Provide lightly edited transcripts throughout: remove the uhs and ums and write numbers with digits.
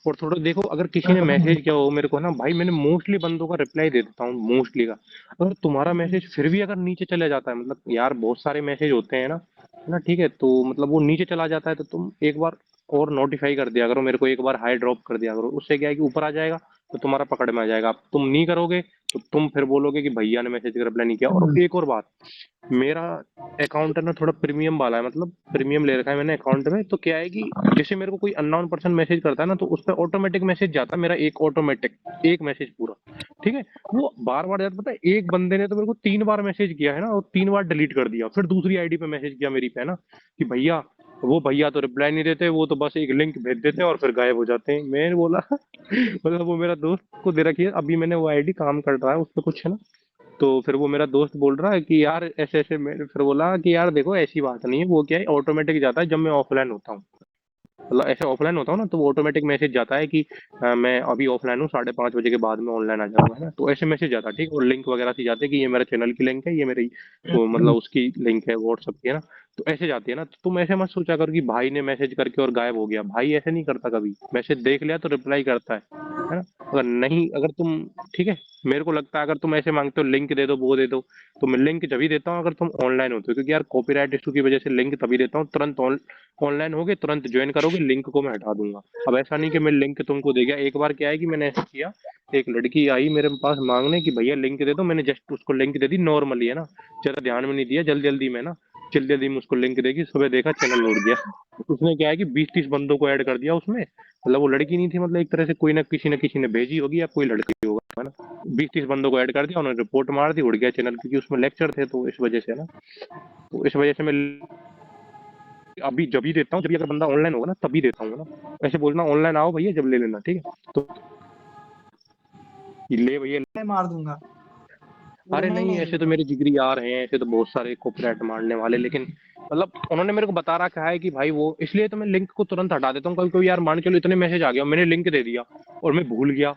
और थोड़ा देखो, अगर किसी ने मैसेज किया हो मेरे को ना भाई, मैंने मोस्टली बंदों का रिप्लाई दे देता हूँ, मोस्टली का। अगर तुम्हारा मैसेज फिर भी अगर नीचे चले जाता है, मतलब यार बहुत सारे मैसेज होते हैं ना, है ना, ठीक है, तो मतलब वो नीचे चला जाता है, तो तुम एक बार और नोटिफाई कर दिया करो मेरे को, एक बार हाई ड्रॉप कर दिया करो, उससे क्या है कि ऊपर आ जाएगा, तो तुम्हारा पकड़ में आ जाएगा। अब तुम नहीं करोगे तो तुम फिर बोलोगे कि भैया ने मैसेज का रिप्लाई नहीं किया। और एक और बात, मेरा अकाउंट है ना थोड़ा प्रीमियम वाला है, मतलब प्रीमियम ले रखा है मैंने अकाउंट में। तो क्या है कि जैसे मेरे को कोई अननोन पर्सन मैसेज करता है ना, तो उस पर ऑटोमेटिक मैसेज जाता है मेरा, एक ऑटोमेटिक, एक मैसेज पूरा, ठीक है। वो बार बार जाता, पता है, एक बंदे ने तो मेरे को 3 बार मैसेज किया है ना, और 3 बार डिलीट कर दिया, फिर दूसरी आईडी पे मैसेज किया मेरी पे, है ना, कि भैया, वो भैया तो रिप्लाई नहीं देते, वो तो बस एक लिंक भेज देते हैं और फिर गायब हो जाते हैं। मैंने बोला मतलब वो मेरा दोस्त को दे रखी है, अभी मैंने वो आईडी काम कर रहा है उस पर कुछ, है ना। तो फिर वो मेरा दोस्त बोल रहा है कि यार ऐसे ऐसे, मैं फिर बोला कि यार देखो ऐसी बात नहीं है, वो क्या है ऑटोमेटिक जाता है जब मैं ऑफलाइन होता हूँ, मतलब ऐसे ऑफलाइन होता हूँ ना, तो वो ऑटोमेटिक मैसेज जाता है कि मैं अभी ऑफलाइन हूँ, 5:30 बजे के बाद में ऑनलाइन आ जाऊंगा, है ना, तो ऐसे मैसेज जाता है, ठीक। और लिंक वगैरह से जाते हैं कि ये मेरे चैनल की लिंक है, ये मेरी वो मतलब उसकी लिंक है व्हाट्सअप की, है ना। तो ऐसे जाती है ना, तो तुम ऐसे मत सोचा कर कि भाई ने मैसेज करके और गायब हो गया। भाई ऐसे नहीं करता, कभी मैसेज देख लिया तो रिप्लाई करता है ना। अगर नहीं, अगर तुम, ठीक है, मेरे को लगता है अगर तुम ऐसे मांगते हो लिंक दे दो, वो दे दो, तो मैं लिंक तभी देता हूँ अगर तुम ऑनलाइन होते हो, क्योंकि यार कॉपीराइट इशू की वजह से लिंक तभी देता हूँ, तुरंत ऑनलाइन होगे तुरंत ज्वाइन करोगे, लिंक को मैं हटा दूंगा। अब ऐसा नहीं कि मैं लिंक तुमको दे गया। एक बार क्या है कि मैंने ऐसा किया, एक लड़की आई मेरे पास मांगने कि भैया लिंक दे दो, मैंने जस्ट उसको लिंक दे दी नॉर्मली, है ना, ज्यादा ध्यान में नहीं दिया, जल्दी जल्दी में ना, जल्दी जल्दी में उसको लिंक देगी, सुबह देखा चैनल उड़ गया। उसने क्या है कि 20-30 बंदों को ऐड कर दिया उसमें, मतलब वो लड़की नहीं थी, मतलब एक तरह से कोई ना किसी ने भेजी होगी, या कोई लड़की होगा, है ना। 20-30 बंदों को ऐड कर दिया, उन्होंने रिपोर्ट मार दी, उड़ गया चैनल, क्योंकि उसमें लेक्चर थे, तो इस वजह से, है ना। तो इस वजह से मैं अभी जब ही देता हूँ, जब भी अगर बंदा ऑनलाइन होगा ना तभी देता हूँ, ना। ऐसे बोलना ऑनलाइन आओ भैया जब ले लेना, ठीक है, तो ये ले भैया। मैं मार दूंगा, अरे उड़ना ही नहीं, नहीं ऐसे तो दूंगा। मेरे जिगरी यार हैं, ऐसे तो बहुत सारे कॉपीराइट मारने वाले, लेकिन मतलब उन्होंने मेरे को बता रखा है कि भाई वो, इसलिए तो मैं लिंक को तुरंत हटा देता हूँ। कभी कभी यार मान के चलो इतने मैसेज आ गया, मैंने लिंक दे दिया और मैं भूल गया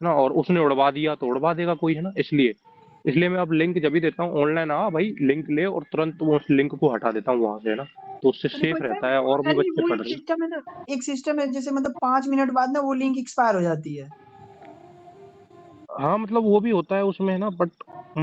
ना, और उसने उड़वा दिया, तो उड़वा देगा कोई, है ना, इसलिए इसलिए मैं अब लिंक जब भी देता हूँ, ऑनलाइन आ भाई लिंक ले, और तुरंत वो उस लिंक को हटा देता हूँ वहां से, है ना। तो उससे अरे सेफ पता है रहता मेरे है, को, और भी अरे बच्चे वो पढ़ एक रहे हैं। सिस्टम है ना, एक सिस्टम है जैसे मतलब 5 मिनट बाद ना वो लिंक एक्सपायर हो जाती है। हाँ मतलब वो भी होता है उसमें, है ना, बट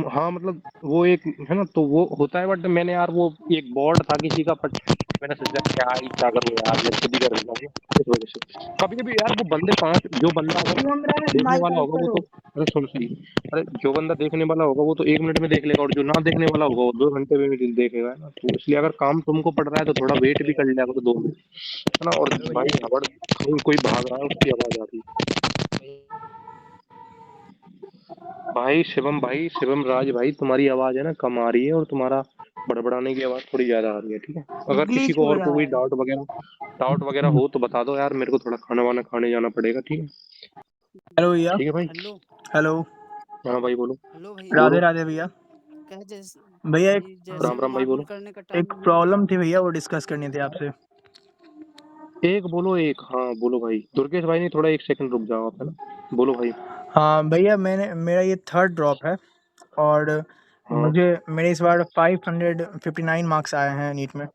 हाँ मतलब वो एक, है ना, तो वो होता है, बट मैंने यार वो एक बोर्ड था किसी का, बट मैंने सोचा क्या करूँ यार, मैं खुद ही कर देता हूँ ना, इस वजह से। कभी कभी यार वो बंदे पांच, जो बंदा अगर शुभम राज देखने माइक वाला ऑफ होगा वो करो। तो, अरे सुन सही, अरे जो बंदा देखने वाला होगा वो तो 1 मिनट में देख लेगा, और जो ना देखने वाला होगा वो 2 घंटे में भी देखेगा, है ना। तो इसलिए अगर काम तुमको पड़ रहा है तो थोड़ा वेट भी कर लिया करो, 2 मिनट, है ना। और हेलो भाई भैया। हबड़ कोई भाग रहा है, उसकी आवाज आ रही है। भाई शिवम राज भाई, तुम्हारी आवाज है ना कम आ रही है, और तुम्हारा बड़बड़ाने की आवाज थोड़ी ज्यादा आ रही है, ठीक है। अगर किसी ग्लिच को हो और को रहा कोई है। डाउट वगैरह हो तो बता दो यार, मेरे को थोड़ा खाना वाना खाने जाना पड़ेगा, ठीक है। हेलो भैया। ठीक है भाई। हेलो। हेलो। हाँ भाई बोलो। हेलो भैया। राधे बोलो। राधे भैया। क्या जैसे भैया भाई, जैसे राम वो राम भाई मार्बल बोलो। करने का एक टाइम नहीं प्रॉब्लम था। थी भैया, वो डिस्कस करनी थी आपसे। एक बोलो, एक, हाँ बोलो भाई, दुर्गेश भाई नहीं, थोड़ा 1 सेकंड रुक जाओ आप, है ना, बोलो भाई। हाँ भैया, मेरा ये थर्ड ड्रॉप है, और हाँ। मेरे इस बार 559 मार्क्स आए हैं नीट में।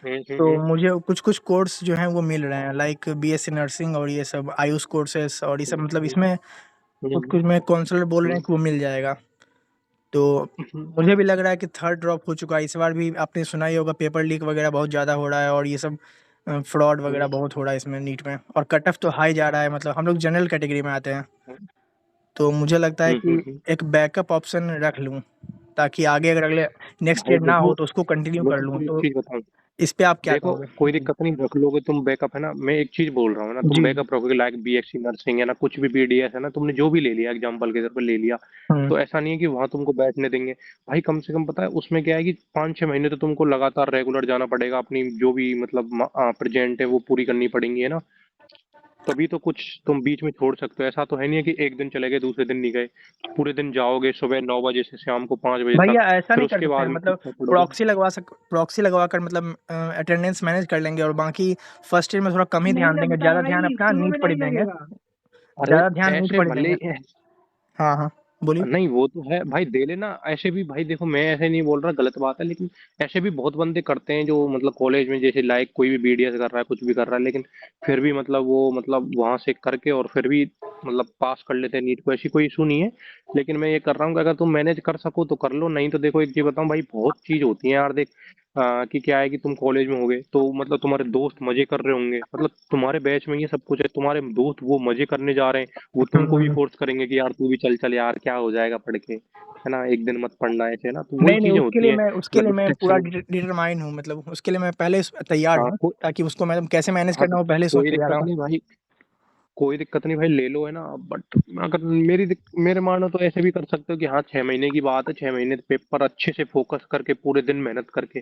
तो हम्म। मुझे कुछ कुछ कोर्स जो हैं वो मिल रहे हैं, लाइक बीएससी नर्सिंग और ये सब आयुष कोर्सेस, और ये सब मतलब इसमें कुछ हम्म, कुछ में काउंसलर बोल रहे हैं हम्म, कि वो मिल जाएगा। तो मुझे भी लग रहा है कि थर्ड ड्रॉप हो चुका है इस बार भी। आपने सुना ही होगा पेपर लीक वगैरह बहुत ज़्यादा हो रहा है, और ये सब फ्रॉड वगैरह बहुत हो रहा है इसमें नीट में, और कट ऑफ तो हाई जा रहा है, मतलब हम लोग जनरल कैटेगरी में आते हैं। तो मुझे लगता है कि हम्म। एक बैकअप ऑप्शन रख लूँ, ताकि आगे अगर अगले नेक्स्ट भाई ईयर ना हो देखो, तो उसको कंटिन्यू मैं कर लूँ। तुमको एक तो चीज बताऊं, इस पे आप क्या देखो कहोगे? कोई जी। दिक्कत नहीं, रख लोगे तुम बैकअप, है ना। मैं एक चीज बोल रहा हूँ ना, तुम जी, जी। बैकअप रखोगे, लाइक बीएससी नर्सिंग है ना, कुछ भी बीडीएस है ना, तुमने जो भी ले लिया एग्जांपल के तौर पर ले लिया, हुँ। तो ऐसा नहीं है कि वहां तुमको बैठने देंगे। भाई कम से कम पता है उसमें क्या है कि 5-6 महीने तो तुमको लगातार रेगुलर जाना पड़ेगा, अपनी जो भी मतलब प्रेजेंट है वो पूरी करनी पड़ेंगी, है ना। तभी तो कुछ तुम बीच में छोड़ सकते हो। ऐसा तो है नहीं है कि एक दिन चले गए दूसरे दिन नहीं गए, पूरे दिन जाओगे, सुबह 9 बजे से शाम को 5 बजे तक, भैया ऐसा फिर नहीं कर उसके सकते बाद हैं, में मतलब कितना पढ़ोगे। प्रॉक्सी लगवाकर मतलब अटेंडेंस मैनेज कर लेंगे, और बाकी फर्स्ट ईयर में थोड़ा कम ही नहीं ध्यान देंगे, लगता ज़्यादा ध्यान भाई, अपना शुरू नीट में पर ही नहीं देंगे। लगेगा। अरे ज़्यादा ध्यान नीट ऐसे पर ही भले, देंगे। हाँ, हाँ। बोलिए। नहीं वो तो है भाई, दे लेना ऐसे भी भाई। देखो मैं ऐसे नहीं बोल रहा गलत बात है, लेकिन ऐसे भी बहुत बंदे करते हैं जो मतलब कॉलेज में जैसे लाइक कोई भी बीडीएस कर रहा है, कुछ भी कर रहा है, लेकिन फिर भी मतलब वो मतलब वहां से करके और फिर भी मतलब पास कर लेते हैं नीट को। ऐसी कोई इशू नहीं है। लेकिन मैं ये कर रहा हूँ कि अगर तुम मैनेज कर सको तो कर लो, नहीं तो देखो एक चीज बताऊं भाई, बहुत चीज होती है यार। देख कि क्या है कि तुम कॉलेज में होगे तो मतलब तुम्हारे दोस्त मजे कर रहे होंगे, मतलब तुम्हारे बैच में ये सब कुछ है, तुम्हारे दोस्त वो मजे करने जा रहे हैं, वो तुमको भी हम्म। फोर्स करेंगे कि यार तू भी चल चल यार, क्या हो जाएगा पढ़ के, है ना, एक दिन मत पढ़ना ऐसे, है ना। तो वही नहीं नहीं, चीजें होती हैं। उसके लिए अगर मैं पूरा डिस्ट्रैक्शन, डिटरमाइन हूँ, मतलब उसके लिए मैं पहले तैयार हाँ हूँ, ताकि उसको मैं कैसे मैनेज हाँ करना तो वो पहले ही सोच कोई के जा रहा दिक्कत हूँ। नहीं भाई, कोई दिक्कत नहीं भाई, ले लो, है ना। बट अगर मेरे मानो तो ऐसे भी कर सकते हो कि हाँ 6 महीने की बात है, 6 महीने पेपर अच्छे से फोकस करके पूरे दिन मेहनत करके,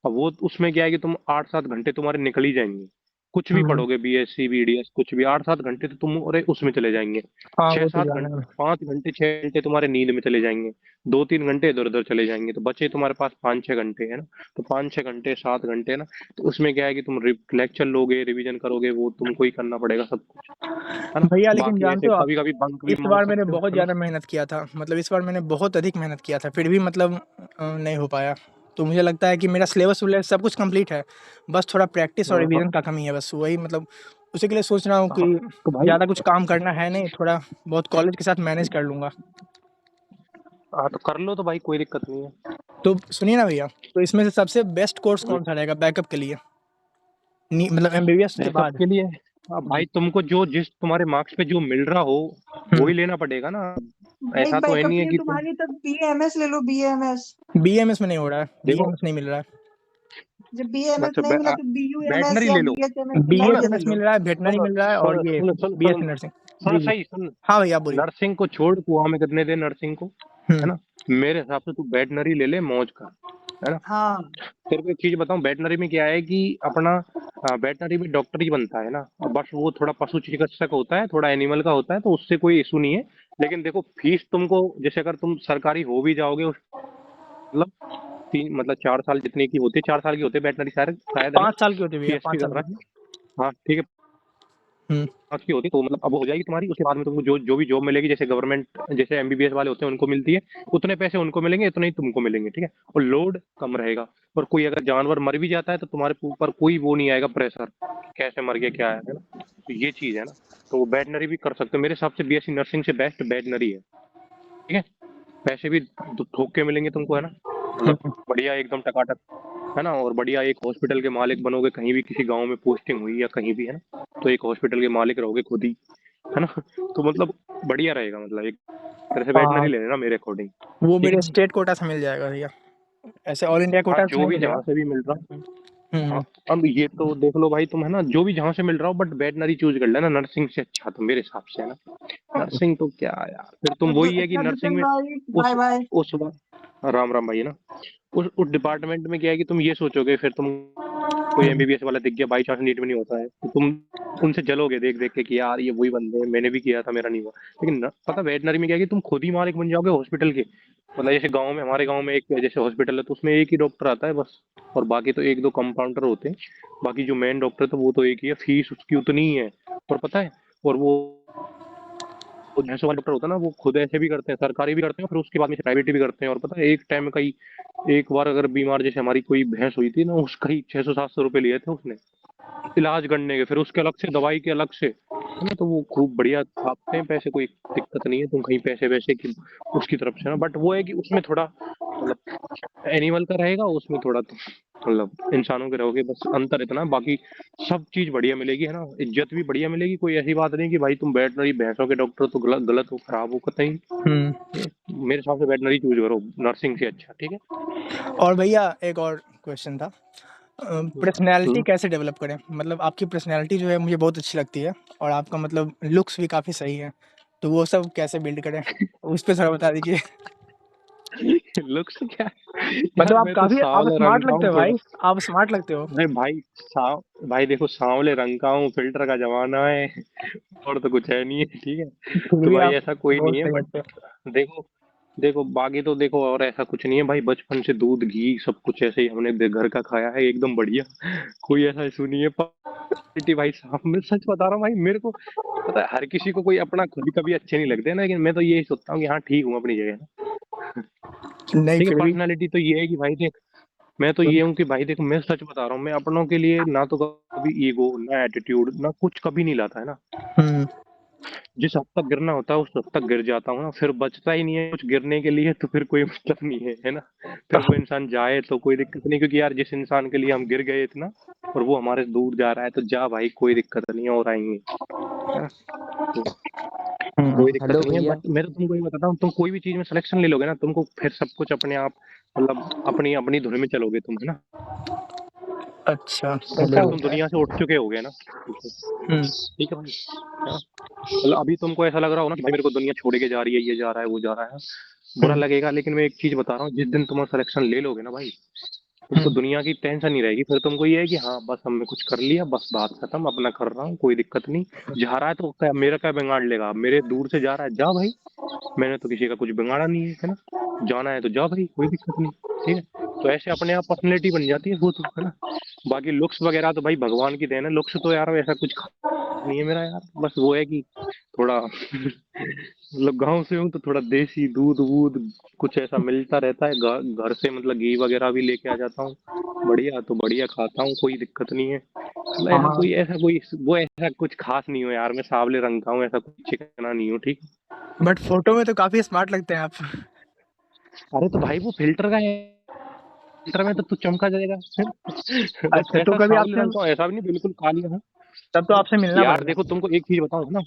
अब वो उसमें क्या है कि तुम 8-7 घंटे तुम्हारे निकल ही जाएंगे। कुछ भी हम्म। पढ़ोगे, बीएससी बीडीएस कुछ भी, 8-7 घंटे तो तुम अरे उसमें चले जाएंगे। हाँ छह वो तो सात जाना घंटे है। 5 घंटे 6 घंटे तुम्हारे नींद में चले जाएंगे। 2-3 घंटे इधर उधर चले जाएंगे, तो बचे तुम्हारे पास 5-6 घंटे, है ना। तो 5-6 घंटे 7 घंटे ना, तो उसमें क्या है कि तुम लेक्चर लोगे, रिवीजन करोगे, वो तुमको ही करना पड़ेगा सब कुछ, है ना। भैया लेकिन बाकी जानते ऐसे हो आप, कभी कभी बंक भी इस मार बार मैंने सकते हो, बहुत है ना। ज़्यादा मेहनत किया था, मतलब इस बार मैंने बहुत अधिक मेहनत किया था, फिर भी मतलब नहीं हो पाया। तो मुझे लगता है कि मेरा सिलेबस विलेबस सब कुछ कंप्लीट है, बस थोड़ा प्रैक्टिस और हाँ हाँ रिवीजन का कमी है, बस वही मतलब उसी के लिए सोच रहा हूँ कि हाँ, तो भाई ज़्यादा कुछ काम करना है नहीं, थोड़ा बहुत कॉलेज के साथ मैनेज कर लूँगा। हाँ तो कर लो तो भाई, कोई दिक्कत नहीं है। तो सुनिए ना भैया, तो इसमें से सबसे बेस्ट कोर्स हम्म, कौन सा रहेगा बैकअप के लिए, मतलब एमबीबीएस के बैकअप बाद? के लिए भाई तुमको जो जिस तुम्हारे मार्क्स पे जो मिल रहा हो हम्म। वही लेना पड़ेगा ना। भाई ऐसा तो है बैकअप नहीं के है लिए कि तुम तुम्हारी तब बीएमएस ले लो, बीएमएस। बीएमएस में नहीं हो रहा है, देखो, बीएमएस नहीं मिल रहा है। जब बीएमएस अच्छा नहीं मिला तो बीयूएमएस बैटनरी या ले लो। बीएचएमएस की लाइन सुन से ले बीएचएमएस लो। मिल रहा है, वेटनरी सुन मिल रहा है, और सुन ये सुन सुन बीएससी सुन नर्सिंग। सुन जी जी। सही सुन। हाँ भैया आप बोलिए। नर्सिंग को छोड़, तू हमें करने दे नर्सिंग को, हम्म। है ना। मेरे हिसाब से तू बैटनरी ले ले, मौज का, है ना। हाँ तेरे को एक चीज बताऊं, वेटनरी में क्या है कि अपना वेटनरी में डॉक्टर ही बनता है ना, और बस वो थोड़ा पशु चिकित्सक होता है, थोड़ा एनिमल का होता है, तो उससे कोई इशू नहीं है। लेकिन देखो फीस तुमको, जैसे अगर तुम सरकारी हो भी जाओगे मतलब 4 साल जितने की होती है, 4 साल की होती है वेटनरी, शायद शायद, है ना। 5 साल की होती है भैया, पीएचडी 5 कर साल रहा की। है, हाँ ठीक है। हम्म। की होती तो मतलब अब हो जाएगी तुम्हारी, उसके बाद में तुमको जो जो भी जॉब मिलेगी, जैसे गवर्नमेंट जैसे एमबीबीएस वाले होते हैं उनको मिलती है, उतने पैसे उनको मिलेंगे, उतने ही तुमको मिलेंगे, ठीक है। और लोड कम रहेगा। और कोई अगर जानवर मर भी जाता है तो तुम्हारे ऊपर कोई वो नहीं आएगा प्रेशर, कैसे मर गया क्या है ना। तो ये चीज है ना। तो वो वेटनरी भी कर सकते हो, मेरे हिसाब से बीएससी नर्सिंग से बेस्ट वेटनरी है, ठीक है। पैसे भी ठोक के मिलेंगे तुमको, है ना, मतलब हम्म। बढ़िया एकदम टकाटक, है ना। और बढ़िया एक हॉस्पिटल के मालिक बनोगे, कहीं भी किसी गांव में पोस्टिंग हुई या कहीं भी, है ना, तो एक हॉस्पिटल के मालिक रहोगे खुद ही, है ना। तो मतलब बढ़िया रहेगा, मतलब एक तरह से हाँ वेटनरी ले लेना मेरे अकॉर्डिंग, वो ठीक है मेरे ना। स्टेट कोटा से मिल जाएगा भैया, ऐसे ऑल इंडिया हाँ कोटा से जो नहीं भी मिलेगा। जहाँ से भी मिल रहा, हाँ हम्म। अब ये तो देख लो भाई तुम, है ना, जो भी जहाँ से मिल रहा हो, बट वेटनरी चूज कर लेना नर्सिंग से अच्छा, तो मेरे हिसाब से, है ना। नर्सिंग तो क्या यार, फिर तुम वही है कि अच्छा नर्सिंग दुष्यंत में भाई, उस बाय बाय। उस राम राम भाई, है ना। उस डिपार्टमेंट में क्या है कि तुम ये सोचोगे, फिर तुम कोई हम्म। एमबीबीएस वाला दिख गया बाई चांस, नीट में नहीं होता है, तो तुम उनसे जलोगे देख देख के कि यार ये वही बंदे हैं, मैंने भी किया था मेरा नहीं हुआ। लेकिन पता वेटनरी में क्या है कि तुम खुद ही मालिक बन जाओगे हॉस्पिटल के। मतलब जैसे गांव में, हमारे गांव में एक जैसे हॉस्पिटल है, तो उसमें एक ही डॉक्टर आता है बस, और बाकी तो एक दो कंपाउंडर होते हैं। बाकी जो मेन डॉक्टर है तो वो तो एक ही है, फीस उसकी उतनी ही है, और पता है। और वो भैंसों वाला डॉक्टर होता है ना, वो खुद ऐसे भी करते हैं, सरकारी भी करते हैं, फिर उसके बाद में प्राइवेट भी करते हैं। और पता है एक टाइम में कई, एक बार अगर बीमार, जैसे हमारी कोई भैंस हुई थी ना, उसका ही 600-700 रुपये लिए थे उसने इलाज करने के, फिर उसके अलग से दवाई के अलग से, है ना। तो वो खूब बढ़िया छापते हैं पैसे, कोई दिक्कत नहीं है, तुम कहीं पैसे वैसे की उसकी तरफ से ना। बट वो है कि उसमें थोड़ा मतलब एनिमल का रहेगा, उसमें थोड़ा तो मतलब इंसानों के रहोगे, बस अंतर इतना। बाकी सब चीज बढ़िया मिलेगी, है ना, इज्जत भी बढ़िया मिलेगी। कोई ऐसी बात नहीं कि भाई तुम वेटनरी भैंसों के डॉक्टर तो गलत गलत हो, खराब हो कतई। हम्म। मेरे हिसाब से वेटनरी चूज करो नर्सिंग से अच्छा, ठीक है। और भैया एक और क्वेश्चन था, पर्सनैलिटी हम्म। कैसे डेवलप करें, मतलब आपकी पर्सनैलिटी जो है मुझे बहुत अच्छी लगती है, और आपका मतलब लुक्स भी काफ़ी सही है, तो वो सब कैसे बिल्ड करें, उस पर थोड़ा बता दीजिए। लुक्स क्या, मतलब यार आप मैं तो काफ़ी आप सांवला रंग स्मार्ट का लगते हूँ हो थोड़ा। भाई, आप स्मार्ट लगते हो। अरे भाई भाई देखो सांवले रंग का हूँ, फिल्टर का जमाना है, और तो कुछ है नहीं है, ठीक है। फिर तो भी भाई आप ऐसा कोई बहुत नहीं है, सही बट लगते हो। देखो, देखो बाकी तो देखो, और ऐसा कुछ नहीं है भाई, बचपन से दूध घी सब कुछ ऐसे ही हमने घर का खाया है, एकदम बढ़िया। कोई ऐसा इशू नहीं है। भाई साहब मैं सच बता रहा हूँ भाई, मेरे को पता है हर किसी को कोई अपना खुद कभी अच्छे नहीं लगते ना, लेकिन मैं तो यही सोचता हूँ कि हाँ ठीक हूँ अपनी जगह ना। नहीं ठीक है, फिर भी पर्सनैलिटी तो ये है कि भाई देख, मैं तो ये हूँ कि भाई देख, मैं सच बता रहा हूँ, मैं अपनों के लिए ना तो कभी ईगो ना एटीट्यूड ना कुछ कभी नहीं लाता है ना। हम्म जिस हद तक गिरना होता है उस हद तक गिर जाता हूँ ना, फिर बचता ही नहीं है कुछ गिरने के लिए, तो फिर कोई मतलब नहीं है ना। फिर वो इंसान जाए तो कोई दिक्कत नहीं, क्योंकि यार जिस इंसान के लिए हम गिर गए इतना और वो हमारे से दूर जा रहा है, तो जा भाई, कोई दिक्कत नहीं है, और आएंगे, है ना। तो कोई दिक्कत हेलो नहीं है, भैया। बट मैं तो तुमको ये बताता हूँ, तुम कोई भी चीज में सिलेक्शन ले लोगे ना, तुमको फिर सब कुछ अपने आप, मतलब अपनी अपनी धुन में चलोगे तुम, है ना। अच्छा तो हेलो। फिर तुम दुनिया से उठ चुके होगे ना। हम्म ठीक है भाई, है ना। मतलब अभी तुमको ऐसा लग रहा हो ना कि भाई मेरे को दुनिया छोड़ के जा रही है, ये जा रहा है वो जा रहा है, बुरा हम्म लगेगा, लेकिन मैं एक चीज बता रहा हूँ, जिस दिन तुम सिलेक्शन ले लोगे ना भाई, तुमको हम्म दुनिया की टेंशन नहीं रहेगी, फिर तुमको ये है कि हाँ बस हमने कुछ कर लिया, बस बात खत्म, अपना कर रहा हूँ, कोई दिक्कत नहीं। जा रहा है तो क्या मेरा क्या बिगाड़ लेगा, मेरे दूर से जा रहा है, जा भाई, मैंने तो किसी का कुछ बिगाड़ा नहीं है ना। जाना है तो जा भाई, कोई दिक्कत नहीं। ठीक है, तो ऐसे अपने आप पर्सनैलिटी बन जाती है वो तो, है ना। बाकी लुक्स वगैरह तो भाई भगवान की देन है, लुक्स तो यार ऐसा कुछ खास नहीं है मेरा यार, बस वो है कि थोड़ा मतलब गांव से हूँ तो थोड़ा देसी दूध वूध कुछ ऐसा मिलता रहता है, घर से मतलब घी वगैरह भी लेके आ जाता हूँ, बढ़िया तो बढ़िया खाता हूँ, कोई दिक्कत नहीं है। मतलब यार हाँ कोई ऐसा कोई वो ऐसा कुछ खास नहीं हो यार, मैं सांवले रंग का हूँ, ऐसा कुछ चिकना नहीं हूँ, ठीक। बट फोटो में तो काफी स्मार्ट लगते हैं आप। अरे तो भाई वो फिल्टर का है, फिल्टर में तो तू चमका जाएगा बस अच्छा तो ऐसा कभी सांवले आपसे, रंग का हूँ, ऐसा भी नहीं बिल्कुल काली हूँ। तब तो आपसे मिलना यार पड़ेगा। देखो तुमको एक चीज बताऊं ना,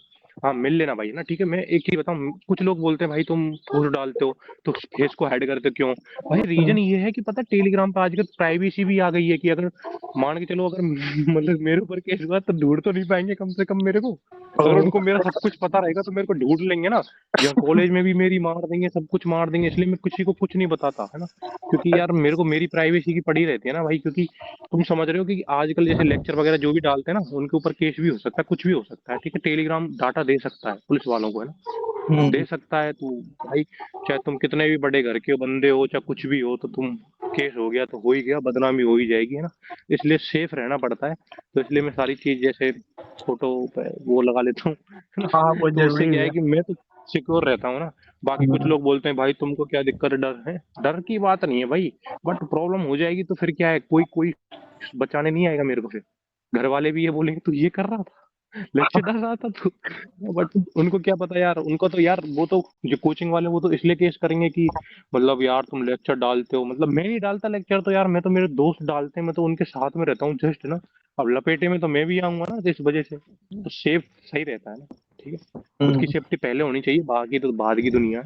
हाँ मिल लेना भाई ना, ठीक है। मैं एक चीज बताऊं, कुछ लोग बोलते हैं भाई तुम पोस्ट डालते हो तो फेस को हाइड करते हो क्यों। भाई रीजन ये है कि पता है टेलीग्राम पे आजकल प्राइवेसी भी आ गई है, कि अगर मान के चलो अगर मतलब मेरे ऊपर केस हुआ तो ढूंढ तो नहीं पाएंगे कम से कम मेरे को। अगर ओ, उनको मेरा सब कुछ पता रहेगा तो मेरे को ढूंढ लेंगे ना, यहाँ कॉलेज में भी मेरी मार देंगे, सब कुछ मार देंगे, इसलिए मैं किसी को कुछ नहीं बताता, है ना। क्योंकि यार मेरे को मेरी प्राइवेसी की पड़ी रहती है ना भाई, क्योंकि तुम समझ रहे हो कि आजकल जैसे लेक्चर वगैरह जो भी डालते हैं ना, उनके ऊपर केस भी हो सकता है, कुछ भी हो सकता है, ठीक है। टेलीग्राम डाटा दे सकता है पुलिस वालों को, है ना, दे सकता है। तो भाई चाहे तुम कितने भी बड़े घर के बंदे हो, चाहे कुछ भी हो, तो तुम केस हो गया तो हो ही गया, बदनामी हो ही जाएगी, है ना। इसलिए सेफ रहना पड़ता है, तो इसलिए मैं सारी चीज जैसे फोटो पे वो लगा लेता हूँ, है ना। हाँ वो तो उससे जरूरी क्या भी है है। कि मैं तो सिक्योर रहता हूँ ना। बाकी कुछ लोग बोलते हैं भाई तुमको क्या दिक्कत है, डर है, डर की बात नहीं है भाई, बट प्रॉब्लम हो जाएगी तो फिर क्या है, कोई कोई बचाने नहीं आएगा मेरे को फिर। घर वाले भी ये बोलेंगे तू ये कर रहा था, लेक्चर डाल रहा था तू, बट उनको क्या पता यार, उनको तो यार वो तो जो कोचिंग वाले वो तो इसलिए केस करेंगे कि मतलब यार तुम लेक्चर डालते हो, मतलब मैं नहीं डालता लेक्चर तो यार, मैं तो मेरे दोस्त डालते हैं, मैं तो उनके साथ में रहता हूँ जस्ट ना। अब लपेटे में तो मैं भी आऊंगा ना, तो इस वजह से तो सेफ सही रहता है ना। ठीक है, खुद की सेफ्टी पहले होनी चाहिए, बाकी तो बाद की दुनिया है।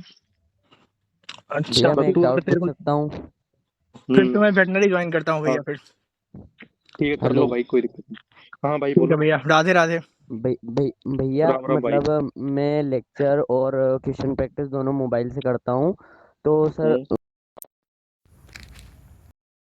अच्छा भैया मैं बस एक तू डाउट तेरे पूछ को सकता हूँ? फिर हम्म। तो मैं वेटनरी ज्वाइन करता हूँ हाँ भैया फिर। ठीक है, कर लो हेलो। भाई, कोई दिक्कत नहीं। हाँ भाई ठीक है बोलो। भैया, राधे राधे। भैया राम राम भाई। मतलब मैं लेक्चर और क्वेश्चन प्रैक्टिस दोनों मोबाइल से करता हूँ, तो सर